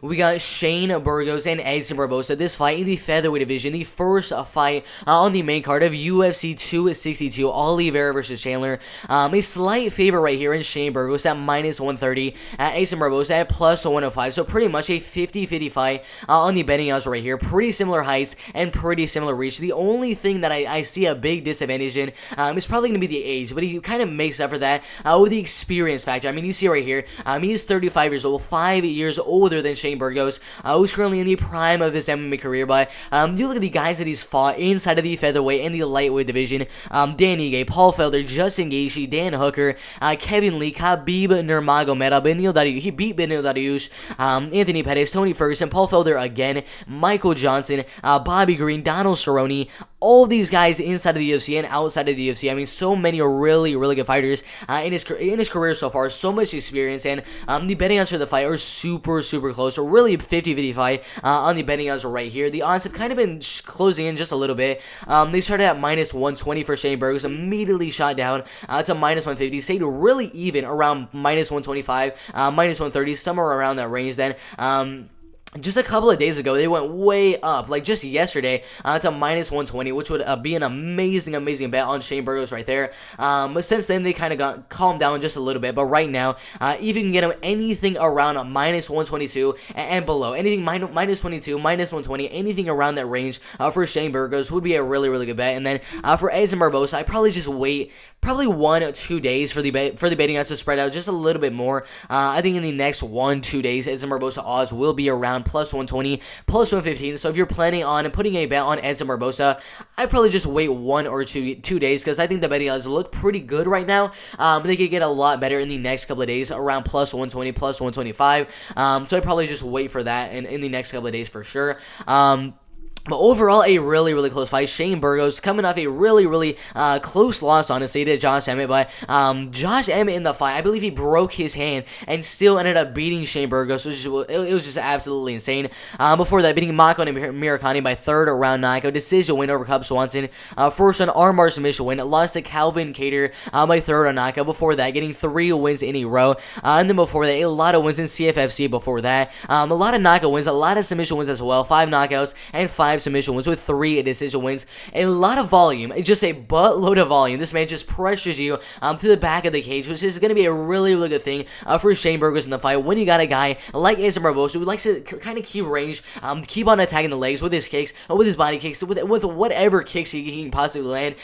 we got Shane Burgos and Edson Barboza. This fight in the featherweight division, the first fight on the main card of UFC 262, Oliveira versus Chandler. A slight favor right here in Shane Burgos at -130, Edson Barboza at +105. So pretty much a 50-50 fight on the betting odds right here. Pretty similar heights and pretty similar reach. The only thing that I see a big disadvantage in is probably going to be the age, but he kind of makes up for that with the experience factor. I mean, you see right here, he's 35 years old, 5 years older than Shane Burgos, who's currently in the prime of his MMA career. But you look at the guys that he's fought inside of the featherweight and the lightweight division: Dan Ige, Paul Felder, Justin Gaethje, Dan Hooker, Kevin Lee, Khabib Nurmagomedov, he beat Beneil Dariush, Anthony Pettis, Tony Ferguson, Paul Felder again, Michael Johnson, Bobby Green, Donald Cerrone. All these guys inside of the UFC and outside of the UFC. I mean, so many really, really good fighters in his career so far. So much experience, and the betting odds for the fight are super, super close. So really 50-50 fight on the betting odds right here. The odds have kind of been closing in just a little bit. They started at -120 for Shane Burgos, immediately shot down to -150. Stayed really even around -125, -130, somewhere around that range then. Just a couple of days ago, they went way up, like just yesterday, to -120, which would be an amazing bet on Shane Burgos right there. But since then, they kind of got calmed down just a little bit. But right now, if you can get him anything around -122 and below, anything -22, -120, anything around that range for Shane Burgos would be a really, really good bet. And then for Edson Barboza, I probably just wait probably 1 or 2 days for the betting odds to spread out just a little bit more. I think in the next 1-2 days, Edson Barboza odds will be around +120, +115. So if you're planning on putting a bet on Edson Barboza, I'd probably just wait 1 or 2 days, because I think the betting odds look pretty good right now. They could get a lot better in the next couple of days, around +120, +125. So I'd probably just wait for that in the next couple of days for sure. But overall, a really, really close fight. Shane Burgos coming off a really, really close loss, honestly, to Josh Emmett. But Josh Emmett in the fight, I believe he broke his hand and still ended up beating Shane Burgos, which it was just absolutely insane. Before that, beating Mako Murakami by 3rd round knockout, decision win over Cub Swanson. First round armbar submission win, lost to Calvin Cater by 3rd round knockout. Before that, getting 3 wins in a row. And then before that, a lot of wins in CFFC before that. A lot of knockout wins, a lot of submission wins as well. 5 knockouts and 5 submission wins with 3 decision wins. A lot of volume, just a buttload of volume. This man just pressures you to the back of the cage, which is going to be a really, really good thing for Shane Burgos in the fight. When you got a guy like Edson Barboza who likes to kind of keep range, keep on attacking the legs with his kicks, with his body kicks, with whatever kicks he can possibly land,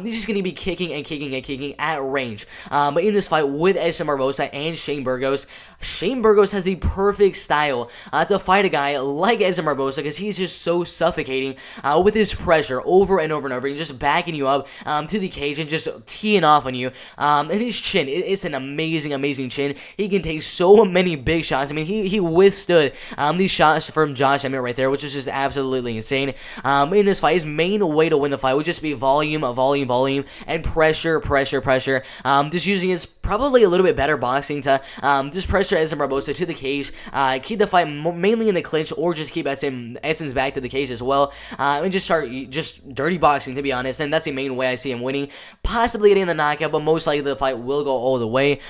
he's just going to be kicking and kicking and kicking at range. But in this fight with Edson Barboza and Shane Burgos has the perfect style to fight a guy like Edson Barboza, because he's just so suffocating with his pressure over and over and over, and just backing you up to the cage and just teeing off on you. And his chin, it's an amazing chin. He can take so many big shots. I mean, he withstood these shots from Josh Emmett right there, which is just absolutely insane. In this fight, his main way to win the fight would just be volume, and pressure. Just using his probably a little bit better boxing to just pressure Edson Barboza to the cage, keep the fight mainly in the clinch, or just keep Edson's back to the cage as well, and just start dirty boxing, to be honest. And that's the main way I see him winning, possibly getting the knockout, but most likely the fight will go all the way.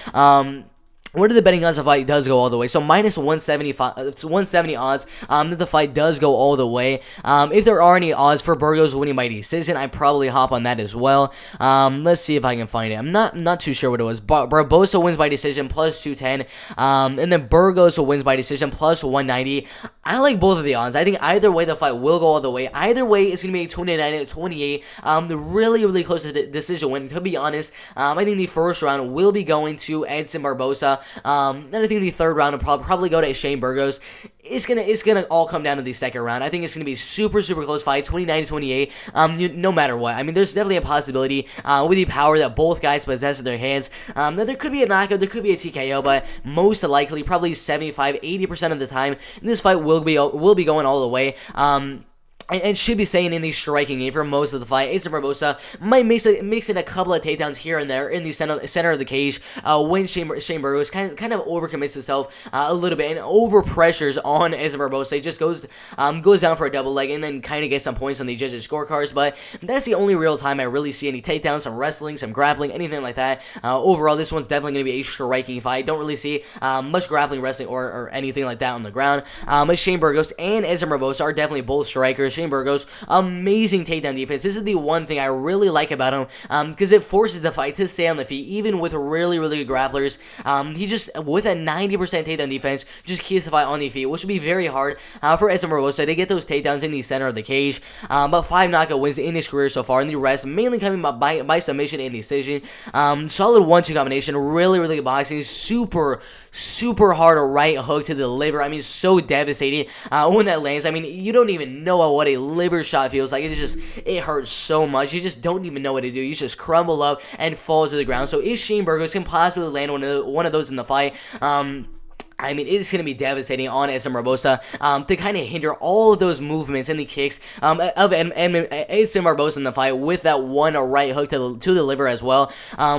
Where do the betting odds of the fight does go all the way? So -170 odds that the fight does go all the way. If there are any odds for Burgos winning by decision, I'd probably hop on that as well. Let's see if I can find it. I'm not too sure what it was. Barboza wins by decision +210, and then Burgos wins by decision +190. I like both of the odds. I think either way the fight will go all the way. Either way, it's gonna be a 29-28. Really, really close to the decision win. To be honest, I think the first round will be going to Edson Barboza. And I think the 3rd round will probably go to Shane Burgos. It's gonna all come down to the 2nd round. I think it's gonna be super close fight, 29-28. No matter what. I mean, there's definitely a possibility with the power that both guys possess in their hands that there could be a knockout, there could be a TKO, but most likely, probably 75-80% of the time, this fight will be going all the way. and should be staying in the striking game for most of the fight. Edson Barboza might mix in a couple of takedowns here and there in the center of the cage when Shane Burgos kind of overcommits himself a little bit and over pressures on Edson Barboza. He just goes down for a double leg and then kind of gets some points on the judges' scorecards. But that's the only real time I really see any takedowns, some wrestling, some grappling, anything like that. Overall, this one's definitely going to be a striking fight. Don't really see much grappling, wrestling, or anything like that on the ground. But Shane Burgos and Edson Barboza are definitely both strikers. Shane Burgos, amazing takedown defense. This is the one thing I really like about him, because it forces the fight to stay on the feet, even with really, really good grapplers. He just, with a 90% takedown defense, just keeps the fight on the feet, which would be very hard for Edson Barboza to get those takedowns in the center of the cage. But 5 knockout wins in his career so far, and the rest mainly coming by submission and decision. Solid 1-2 combination, really, really good boxing, super hard right hook to the liver. I mean, so devastating when that lands. I mean, you don't even know what a liver shot feels like. It hurts so much. You just don't even know what to do. You just crumble up and fall to the ground. So if Shane Burgos can possibly land one of those in the fight, I mean, it's going to be devastating on Edson Barboza to kind of hinder all of those movements and the kicks of Edson Barboza in the fight with that one right hook to the liver as well.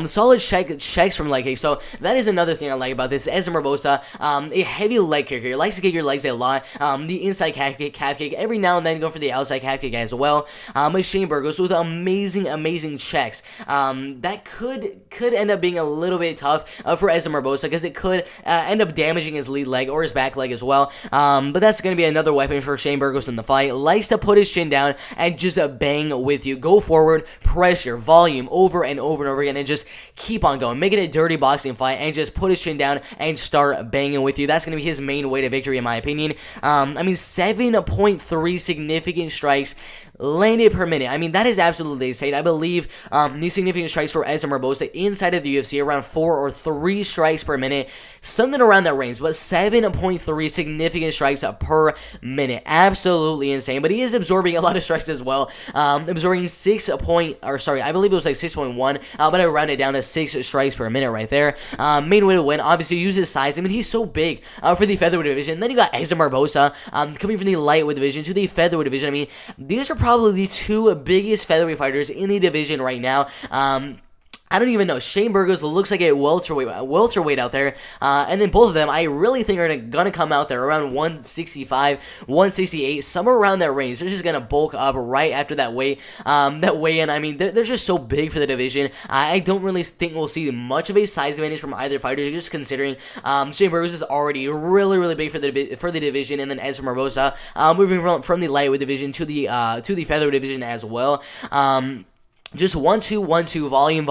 Solid checks from leg kicks. So that is another thing I like about this. Edson Barboza, a heavy leg kicker. He likes to kick your legs a lot. The inside calf kick, every now and then go for the outside calf kick as well. But Shane Burgos with amazing checks. That could end up being a little bit tough for Edson Barboza because it could end up damaging his lead leg or his back leg as well. But that's going to be another weapon for Shane Burgos in the fight. Likes to put his chin down and just bang with you. Go forward, press your volume over and over again, and just keep on going. Make it a dirty boxing fight and just put his chin down and start banging with you. That's going to be his main way to victory in my opinion. I mean, 7.3 significant strikes landed per minute. I mean, that is absolutely insane. I believe these significant strikes for Edson Barboza inside of the UFC around 4 or 3 strikes per minute, something around that range, but 7.3 significant strikes per minute. Absolutely insane. But he is absorbing a lot of strikes as well. Absorbing I believe it was like 6.1, but I rounded down to 6 strikes per minute right there. Main way to win, obviously, use his size. I mean, he's so big for the featherweight division. Then you got Edson Barboza coming from the lightweight division to the featherweight division. I mean, these are probably the 2 biggest featherweight fighters in the division right now. I don't even know. Shane Burgos looks like a welterweight out there. And then both of them, I really think are going to come out there around 165, 168, somewhere around that range. They're just going to bulk up right after that weigh-in. I mean, they're just so big for the division. I don't really think we'll see much of a size advantage from either fighter, just considering Shane Burgos is already really big for the division, and then Edson Barboza moving from the lightweight division to the featherweight division as well. Just 1-2, volume.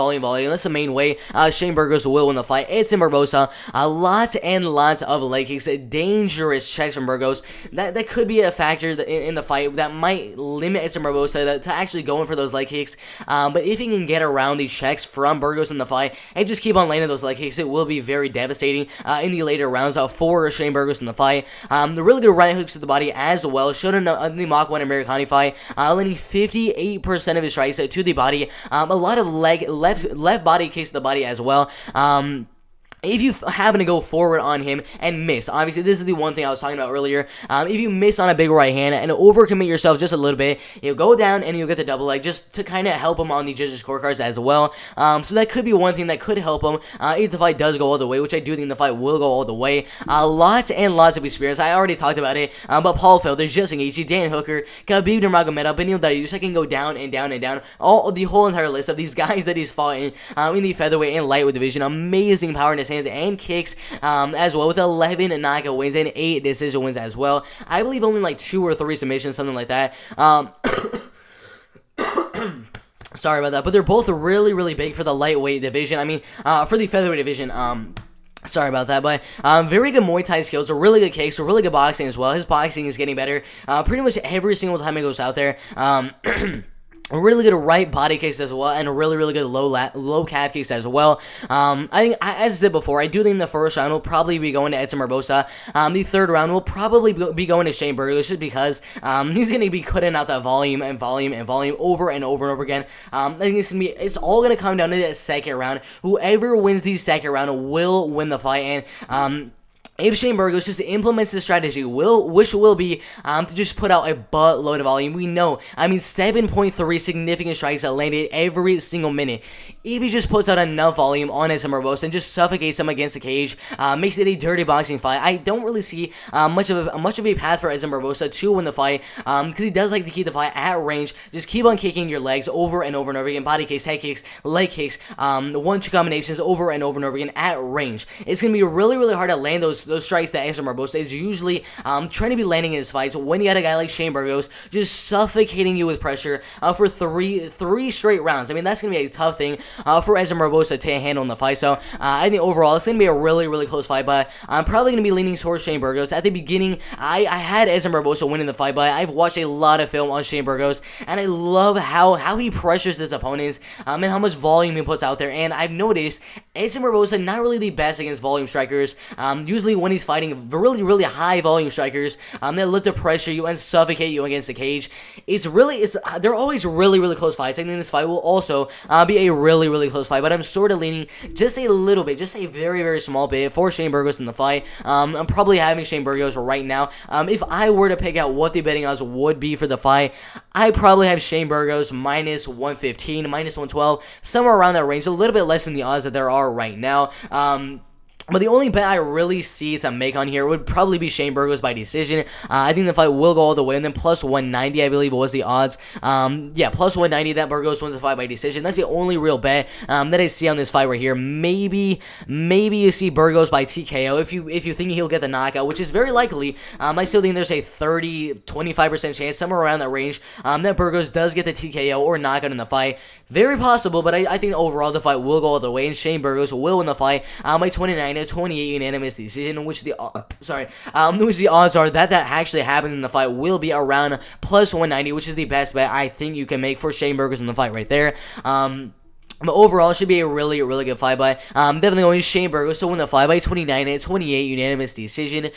That's the main way Shane Burgos will win the fight. Edson Barboza, lots and lots of leg kicks, dangerous checks from Burgos. That could be a factor in the fight that might limit Edson Barboza to actually going for those leg kicks. But if he can get around these checks from Burgos in the fight and just keep on landing those leg kicks, it will be very devastating in the later rounds for Shane Burgos in the fight. The really good right hooks to the body as well. Showed in the Mach 1 Americani fight, landing 58% of his strikes to the body. A lot of left body kicks to the body as well. If you happen to go forward on him and miss, obviously this is the one thing I was talking about earlier. If you miss on a big right hand and overcommit yourself just a little bit, you'll go down and you'll get the double leg just to kind of help him on the judges' scorecards as well. So that could be one thing that could help him if the fight does go all the way, which I do think the fight will go all the way. Lots and lots of experience. I already talked about it, but Paul Felder, Justin Gaethje, Dan Hooker, Khabib Nurmagomedov, Beneil Dariush. I can go down and down. The whole entire list of these guys that he's fought in the featherweight and lightweight division. Amazing power in his hands and kicks as well, with 11 knockout wins and 8 decision wins as well. I believe only like 2 or 3 submissions, something like that. Sorry about that, but they're both really big for the lightweight division. I mean, for the featherweight division. Sorry about that, but very good Muay Thai skills, a really good kicks, a really good boxing as well. His boxing is getting better pretty much every single time he goes out there. Really good right body kicks as well, and really good low calf kicks as well. I think, as I said before, I do think the first round will probably be going to Edson Barboza. The third round will probably be going to Shane Burgos, just because he's going to be putting out that volume over and over again. I think it's all going to come down to that second round. Whoever wins the second round will win the fight, and if Shane Burgos just implements the strategy, which will be to just put out a buttload of volume. We know, 7.3 significant strikes that landed every single minute. If he just puts out enough volume on Edson Barboza and just suffocates him against the cage, makes it a dirty boxing fight, I don't really see much of a path for Edson Barboza to win the fight, because he does like to keep the fight at range. Just keep on kicking your legs over and over and over again, body kicks, head kicks, leg kicks, 1-2 combinations over and over and over again at range. It's going to be really, really hard to land those strikes that Edson Barboza is usually trying to be landing in his fights when you got a guy like Shane Burgos just suffocating you with pressure for three straight rounds. That's going to be a tough thing for Edson Barboza to handle in the fight. So I think overall it's going to be a really, really close fight, but I'm probably going to be leaning towards Shane Burgos. At the beginning, I had Edson Barboza winning the fight, but I've watched a lot of film on Shane Burgos, and I love how he pressures his opponents and how much volume he puts out there. And I've noticed Edson Barboza not really the best against volume strikers. Usually when he's fighting really, really high volume strikers that look to pressure you and suffocate you against the cage, they're always really, really close fights. I think this fight will also be a really, really close fight, but I'm sort of leaning just a little bit, just a very, very small bit for Shane Burgos in the fight. I'm probably having Shane Burgos right now. If I were to pick out what the betting odds would be for the fight, I'd probably have Shane Burgos minus 115, minus 112, somewhere around that range, a little bit less than the odds that there are right now. But the only bet I really see to make on here would probably be Shane Burgos by decision. I think the fight will go all the way, and then plus 190, I believe, was the odds. Plus 190 that Burgos wins the fight by decision. That's the only real bet that I see on this fight right here. Maybe you see Burgos by TKO if you think he'll get the knockout, which is very likely. I still think there's a 25% chance, somewhere around that range, that Burgos does get the TKO or knockout in the fight. Very possible, but I think overall the fight will go all the way, and Shane Burgos will win the fight by 29-28 unanimous decision, which the odds are that actually happens in the fight will be around plus 190, which is the best bet I think you can make for Shane Burgos in the fight right there. But overall, it should be a really, really good fight, but definitely going Shane Burgos to win the fight by 29-28 unanimous decision.